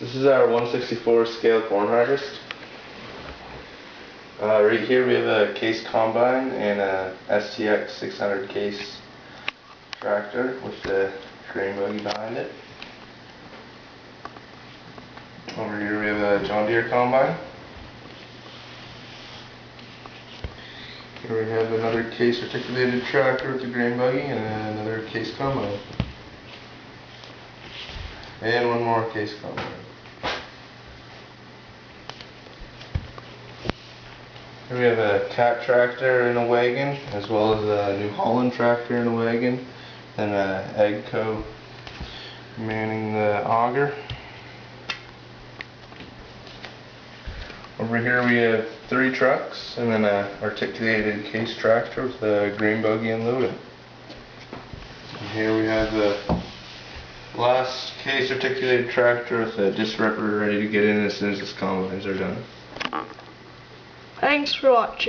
This is our 1/64 scale corn harvest. Right here we have a case combine and a STX 600 case tractor with the grain buggy behind it. Over here we have a John Deere combine. Here we have another case articulated tractor with the grain buggy and another case combine. And one more case combine. Here we have a cat tractor in a wagon, as well as a New Holland tractor in a wagon, and a AGCO manning the auger. Over here we have 3 trucks, and then a articulated case tractor with a grain buggy and loader. And here we have the last case articulated tractor with a disc ripper ready to get in as soon as the combines are done. Thanks for watching.